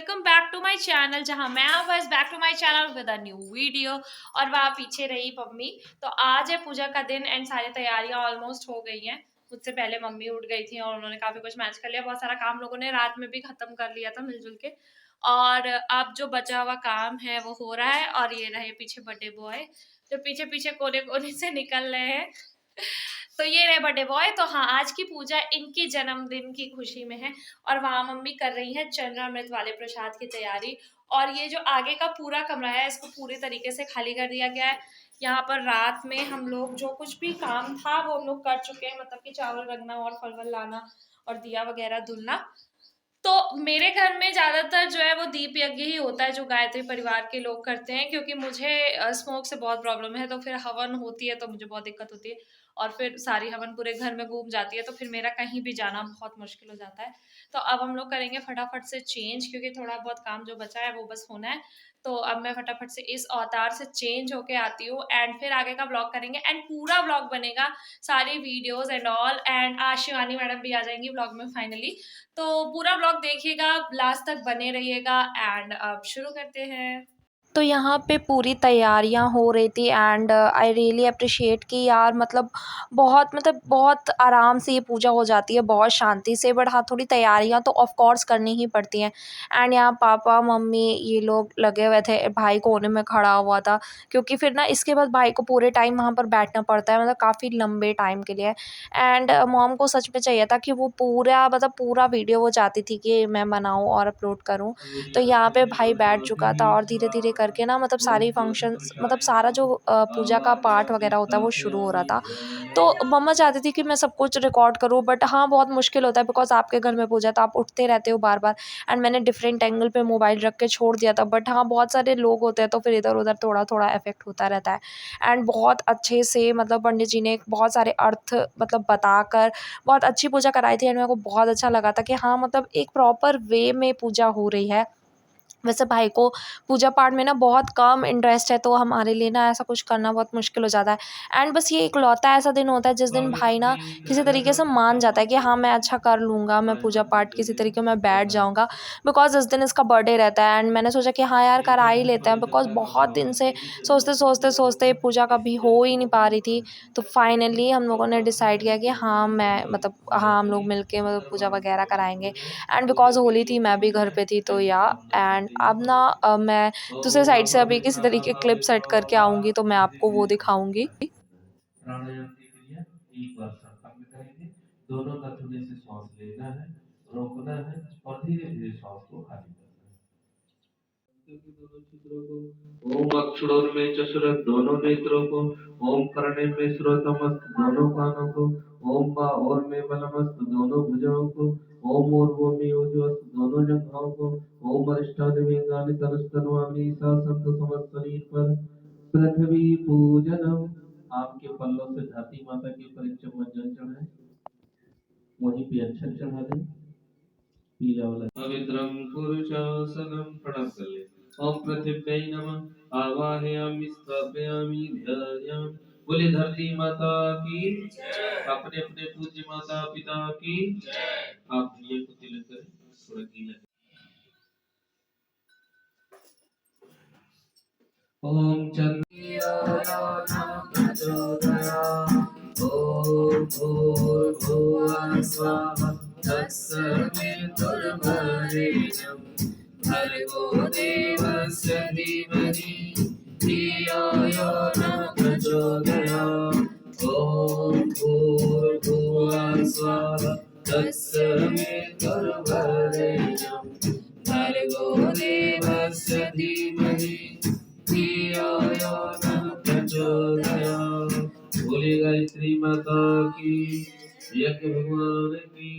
Welcome back to my channel, जहां मैं बस back to my channel with a new video. और वहाँ पीछे रही मम्मी। तो आज है पूजा का दिन एंड सारी तैयारियां ऑलमोस्ट हो गई हैं। मुझसे पहले मम्मी उठ गई थी और उन्होंने काफी कुछ मैनेज कर लिया। बहुत सारा काम लोगों ने रात में भी खत्म कर लिया था मिलजुल के। और अब जो बचा हुआ काम है वो हो रहा है। और ये रहे पीछे बर्थडे बॉय जो पीछे पीछे कोने कोने से निकल रहे हैं। तो ये रहे बर्थडे बॉय। तो हाँ, आज की पूजा इनकी जन्मदिन की खुशी में है। और वहाँ मम्मी कर रही है चरणामृत वाले प्रसाद की तैयारी। और ये जो आगे का पूरा कमरा है इसको पूरी तरीके से खाली कर दिया गया है। यहाँ पर रात में हम लोग जो कुछ भी काम था वो हम लोग कर चुके हैं, मतलब कि चावल रखना और फल वल लाना और दिया वगैरह धुलना। तो मेरे घर में ज्यादातर जो है वो दीप यज्ञ ही होता है जो गायत्री परिवार के लोग करते हैं, क्योंकि मुझे स्मोक से बहुत प्रॉब्लम है। तो फिर हवन होती है तो मुझे बहुत दिक्कत होती है और फिर सारी हवन पूरे घर में घूम जाती है, तो फिर मेरा कहीं भी जाना बहुत मुश्किल हो जाता है। तो अब हम लोग करेंगे फटाफट से चेंज, क्योंकि थोड़ा बहुत काम जो बचा है वो बस होना है। तो अब मैं फटाफट से इस अवतार से चेंज होके आती हूँ एंड फिर आगे का ब्लॉग करेंगे एंड पूरा ब्लॉग बनेगा, सारी वीडियोस एंड ऑल। एंड आज शिवानी मैडम भी आ जाएंगी ब्लॉग में फाइनली। तो पूरा ब्लॉग देखिएगा, लास्ट तक बने रहिएगा एंड अब शुरू करते हैं। तो यहाँ पे पूरी तैयारियां हो रही थी एंड आई रियली अप्रिशिएट कि यार बहुत आराम से ये पूजा हो जाती है, बहुत शांति से। बट हाँ, थोड़ी तैयारियां तो ऑफ कोर्स करनी ही पड़ती हैं। एंड यहाँ पापा मम्मी ये लोग लगे हुए थे, भाई कोने में खड़ा हुआ था, क्योंकि फिर ना इसके बाद भाई को पूरे टाइम वहाँ पर बैठना पड़ता है, मतलब काफ़ी लंबे टाइम के लिए। एंड मॉम को सच में चाहिए था कि वो पूरा वीडियो वो चाहती थी कि मैं बनाऊँ और अपलोड करूँ। तो यहाँ पे भाई बैठ चुका था और धीरे धीरे करके ना, मतलब सारी फंक्शंस, मतलब सारा जो पूजा का पार्ट वगैरह होता है वो शुरू हो रहा था। तो मम्मा चाहती थी कि मैं सब कुछ रिकॉर्ड करूँ, बट हाँ बहुत मुश्किल होता है बिकॉज आपके घर में पूजा तो आप उठते रहते हो बार बार। एंड मैंने डिफरेंट एंगल पे मोबाइल रख के छोड़ दिया था, बट हाँ बहुत सारे लोग होते हैं तो फिर इधर उधर थोड़ा थोड़ा इफेक्ट होता रहता है। एंड बहुत अच्छे से, मतलब पंडित जी ने बहुत सारे अर्थ मतलब बताकर बहुत अच्छी पूजा कराई थी। एंड मेरे को बहुत अच्छा लगा था कि हाँ, मतलब एक प्रॉपर वे में पूजा हो रही है। वैसे भाई को पूजा पाठ में ना बहुत कम इंटरेस्ट है, तो हमारे लिए ना ऐसा कुछ करना बहुत मुश्किल हो जाता है। एंड बस ये इकलौता ऐसा दिन होता है जिस दिन भाई ना किसी तरीके से मान जाता है कि हाँ मैं अच्छा कर लूँगा, मैं पूजा पाठ किसी तरीके मैं बैठ जाऊँगा, बिकॉज इस दिन इसका बर्थडे रहता है। एंड मैंने सोचा कि हाँ यार करा ही लेते हैं, बिकॉज बहुत दिन से सोचते पूजा कभी हो ही नहीं पा रही थी। तो फाइनली हम लोगों ने डिसाइड किया कि हाँ मैं मतलब हाँ हम लोग मिलके मतलब पूजा वगैरह कराएंगे। एंड बिकॉज होली थी, मैं भी घर पे थी, तो या एंड अब ना मैं दूसरे साइड से अभी किसी तरीके क्लिप सेट करके आऊँगी तो मैं आपको वो दिखाऊँगी। प्राणायाम की क्रिया एक बार संपन्न करेंगे। दोनों नथुने से श्वास लेना है, रोकना है और धीरे धीरे श्वास को खाली करना है। दोनों छिद्रों को, ओम अक्षरोन्में चतुरथ दोनों नेत्रों को, ओम कर्णे में श्रोतमस्त दोनों कानों को, ओम बा और में बलमस्त दोनों भुजाओं को, ओम और वो में ओजवस्त दोनों जंघाओं को, ओम अरिष्टादिवेगानि तनुस्तनवामि सा संत समस्त शरीर पर। पृथ्वी पूजनम। आपके पल्लों से धरती माता के ऊपर एक चम्मच जल चढ़ाएं, वहीं पे अक्षर चढ़ा दें, पीला वाला। पवित्रम पुरुषासनम प्रणाम कर ले। ओम पृथ्व्यै नमः आवाहयामि स्थापयामि ध्यायामि। बोले धरती माता की जय। अपने अपने पूज्य माता पिता की जय। आप ये को तिलक करें, थोड़ा गीला। ओम चंद्राय ओम भूर्भुवः स्वः तत्सवितुर्वरेण्यं भर्गो देवस्य धीमहि धियो यो न प्रचोदयात्। ओम भूर्भुवः स्वः तत्सवितुर्वरेण्यं भर्गो देवस्य धीमहि धियो यो न प्रचोदयात्। बोले गायत्री माता की, यज्ञ भगवान की।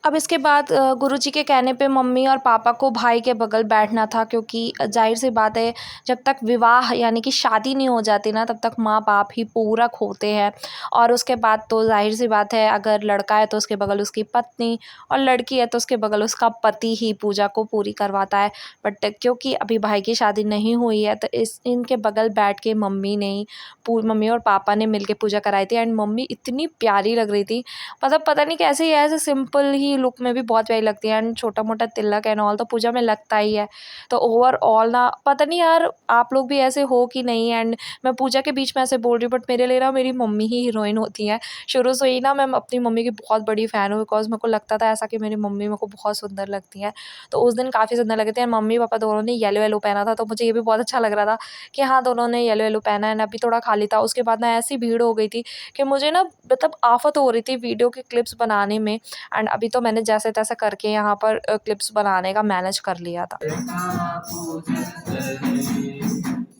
अब इसके बाद गुरुजी के कहने पे मम्मी और पापा को भाई के बगल बैठना था, क्योंकि जाहिर सी बात है जब तक विवाह यानी कि शादी नहीं हो जाती ना तब तक माँ बाप ही पूरक होते हैं। और उसके बाद तो जाहिर सी बात है, अगर लड़का है तो उसके बगल उसकी पत्नी और लड़की है तो उसके बगल उसका पति ही पूजा को पूरी करवाता है। बट क्योंकि अभी भाई की शादी नहीं हुई है तो इनके बगल बैठ के मम्मी और पापा ने मिल के पूजा कराई थी। एंड मम्मी इतनी प्यारी लग रही थी, मतलब पता नहीं कैसे ही ऐसे सिंपल ही की लुक में भी बहुत प्यारी लगती है एंड छोटा मोटा तिलक एंड ऑल तो पूजा में लगता ही है। तो ओवरऑल ना पता नहीं यार आप लोग भी ऐसे हो कि नहीं। एंड मैं पूजा के बीच में ऐसे बोल रही हूँ बट मेरे लिए ना मेरी मम्मी ही हीरोइन होती हैं। शुरू से ही ना मैं अपनी मम्मी की बहुत बड़ी फ़ैन हूँ बिकॉज़ मेरे को लगता था ऐसा कि मेरी मम्मी मेरे को बहुत सुंदर लगती हैं। तो उस दिन काफ़ी सुंदर लगे थे एंड मम्मी पापा दोनों ने येलो येलो पहना था तो मुझे ये भी बहुत अच्छा लग रहा था कि हाँ दोनों ने येलो येलो पहना है एंड अभी थोड़ा खाली था। उसके बाद ना ऐसी भीड़ हो गई थी कि मुझे ना मतलब आफ़त हो रही थी वीडियो के क्लिप्स बनाने में। एंड अभी तो मैंने जैसे तैसे करके यहाँ पर क्लिप्स बनाने का मैनेज कर लिया था।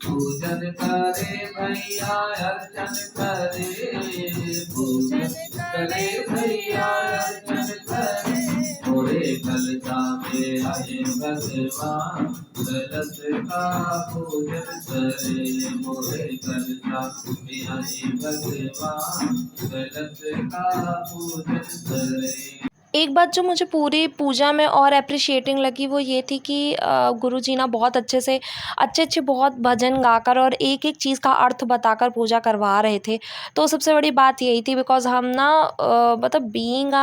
पूजन करे भैया अर्चन करे, पूजन करे भैया अर्चन करे, मोरे कलता में आए भगवान, कलश का पूजन करे, मोरे कलता में आए भगवान, कलश का पूजन करे। एक बात जो मुझे पूरी पूजा में और एप्रिशिएटिंग लगी वो ये थी कि गुरुजी ना बहुत अच्छे से अच्छे बहुत भजन गाकर और एक-एक चीज़ का अर्थ बताकर पूजा करवा रहे थे। तो सबसे बड़ी बात यही थी बिकॉज़ हम ना मतलब बीइंग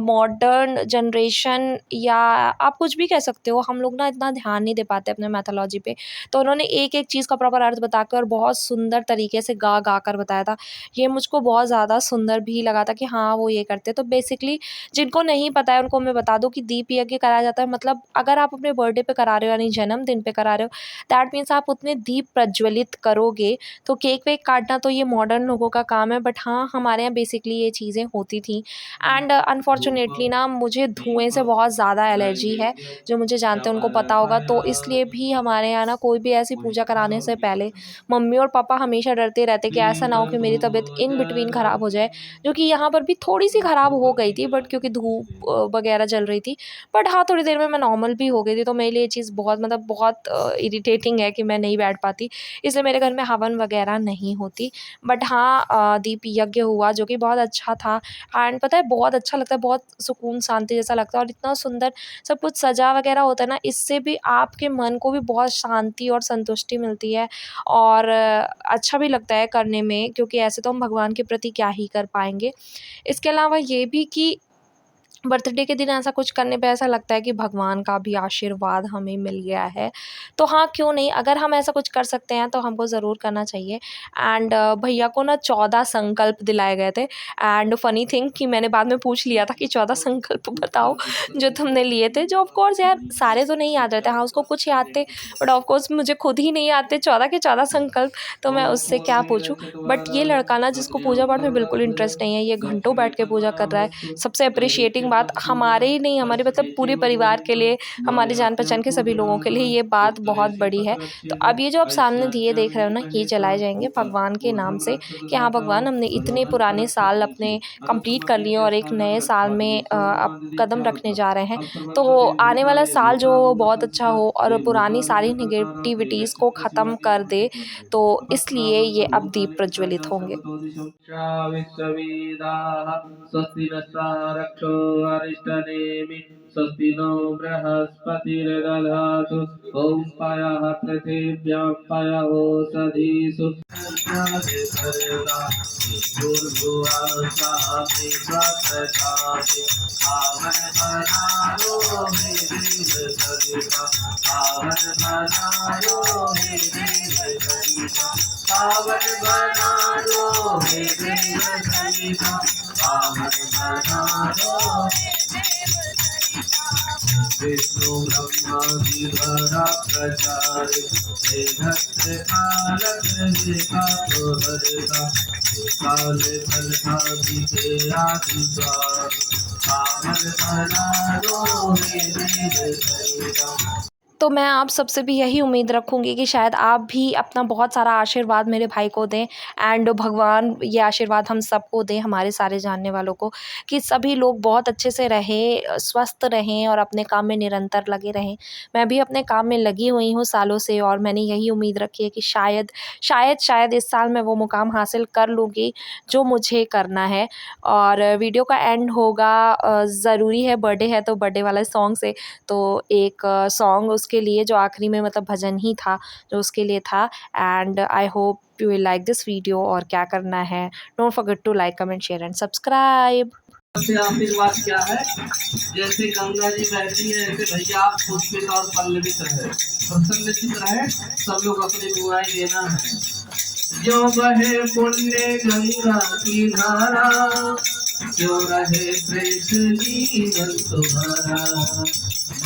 मॉडर्न जनरेशन या आप कुछ भी कह सकते हो, हम लोग ना इतना ध्यान नहीं दे पाते अपने मैथोलॉजी पे। तो उन्होंने एक-एक चीज़ का प्रॉपर अर्थ बताकर बहुत सुंदर तरीके से गा कर बताया था। ये मुझको बहुत ज़्यादा सुंदर भी लगा था कि हाँ, वो ये करते। तो बेसिकली जिनको नहीं पता है उनको मैं बता दूँ कि दीप यज्ञ कराया जाता है मतलब अगर आप अपने बर्थडे पे करा रहे हो यानी जन्मदिन पे करा रहे हो दैट मीन्स आप उतने दीप प्रज्वलित करोगे। तो केक वेक काटना तो ये मॉडर्न लोगों का काम है बट हाँ हमारे यहाँ बेसिकली ये चीज़ें होती थी। एंड अनफॉर्चुनेटली ना मुझे धुएँ से बहुत ज़्यादा एलर्जी है। जो मुझे जानते हैं उनको पता होगा तो इसलिए भी हमारे यहाँ ना कोई भी ऐसी पूजा कराने से पहले मम्मी और पापा हमेशा डरते रहते कि ऐसा ना हो कि मेरी तबीयत इन बिटवीन ख़राब हो जाए। जो कि यहाँ पर भी थोड़ी-सी ख़राब हो गई थी बट क्योंकि धूप वग़ैरह चल रही थी। बट हाँ, थोड़ी देर में मैं नॉर्मल भी हो गई थी तो मेरे लिए ये चीज़ बहुत मतलब बहुत इरिटेटिंग है कि मैं नहीं बैठ पाती। इसलिए मेरे घर में हवन वग़ैरह नहीं होती। बट हाँ दीप यज्ञ हुआ जो कि बहुत अच्छा था। एंड पता है बहुत अच्छा लगता है, बहुत सुकून शांति जैसा लगता है और इतना सुंदर सब कुछ सजा वग़ैरह होता है ना, इससे भी आपके मन को भी बहुत शांति और संतुष्टि मिलती है और अच्छा भी लगता है करने में क्योंकि ऐसे तो हम भगवान के प्रति क्या ही कर पाएँगे। इसके अलावा ये भी कि बर्थडे के दिन ऐसा कुछ करने पे ऐसा लगता है कि भगवान का भी आशीर्वाद हमें मिल गया है। तो हाँ, क्यों नहीं? अगर हम ऐसा कुछ कर सकते हैं तो हमको ज़रूर करना चाहिए। एंड भैया को ना 14 संकल्प दिलाए गए थे एंड फ़नी थिंग कि मैंने बाद में पूछ लिया था कि 14 संकल्प बताओ जो तुमने लिए थे, जो ऑफ़ कोर्स यार सारे तो नहीं याद रहते। हाँ, उसको कुछ याद थे बट ऑफ़ कोर्स मुझे खुद ही नहीं याद थे 14 के 14 संकल्प, तो मैं उससे क्या पूछूँ? बट ये लड़का ना जिसको पूजा पाठ में बिल्कुल इंटरेस्ट नहीं है, ये घंटों बैठ के पूजा कर रहा है। सबसे एप्रिशिएटिंग बात हमारे ही नहीं हमारे मतलब पूरे परिवार के लिए, हमारे जान-पहचान के सभी लोगों के लिए ये बात बहुत बड़ी है। तो अब ये जो आप सामने दिए देख रहे हो ना, ये जलाए जाएँगे भगवान के नाम से कि हाँ भगवान हमने इतने पुराने साल अपने कंप्लीट कर लिए और एक नए साल में अब कदम रखने जा रहे हैं। तो आने वाला साल जो हो बहुत अच्छा हो और पुरानी सारी नेगेटिविटीज़ को ख़त्म कर दे, तो इसलिए ये अब दीप प्रज्वलित होंगे। विश्ववेदाः स्वस्ति नस्तारक्षो अरिष्टनेमि स्वस्ति नो बृहस्पतिर्दधातु ॐ पयः पृथिव्यां पयो सधीषु पावन बना दो हे देव सहिता, पावन बना दो विष्णु ब्रह्मादि बड़ा प्रचारि, हे भक्त पालक विकासो हरता, काल फलता बीते आदि द्वार, पावन बना दो हे देव सहिता। तो मैं आप सबसे भी यही उम्मीद रखूँगी कि शायद आप भी अपना बहुत सारा आशीर्वाद मेरे भाई को दें एंड भगवान ये आशीर्वाद हम सबको दें, हमारे सारे जानने वालों को, कि सभी लोग बहुत अच्छे से रहें, स्वस्थ रहें और अपने काम में निरंतर लगे रहें। मैं भी अपने काम में लगी हुई हूँ सालों से और मैंने यही उम्मीद रखी है कि शायद इस साल मैं वो मुकाम हासिल कर लूँगी जो मुझे करना है। और वीडियो का एंड होगा ज़रूरी है, बर्थडे है तो बर्थडे वाला सॉन्ग से, तो एक सॉन्ग उसके लिए जो आखिरी में मतलब भजन ही था जो उसके लिए था। And I hope you will like this video और क्या करना है, don't forget to like comment share and subscribe. से आशीर्वाद क्या है? जैसे गंगा जी बहती है ऐसे भैया आप पुष्पित और पल्लवित रहे, प्रसन्नचित रहे, सब लोग अपनी दुआएं देना है। जो बहे पुण्य गंगा की धारा, जो रहे प्रेत जीवन तुम्हारा।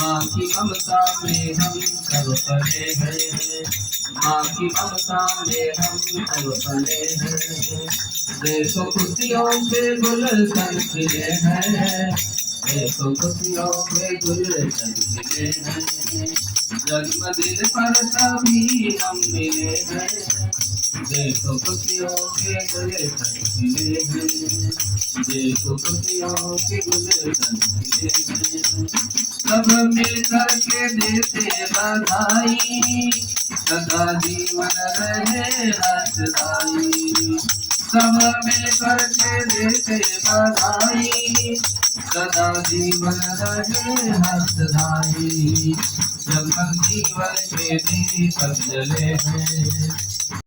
माँ की ममता में हम सब पले हैं, माँ की ममता में हम सब पले हैं। देखो खुशियों के गुलशन खिले हैं, देखो खुशियों के गुलशन खिले हैं। जन्मदिन पर सभी हम मिले हैं, देखो खुशियों के गुलशन खिले हैं, देखो खुशियों के गुलशन खिले हैं। सब मिलकर के देते बधाई, सदा जीवन रहे हर्षदाई। सब मिलकर के देते बधाई, सदा जीवन रहे हर्षदाई। जब जीवन के दीपक जले हैं,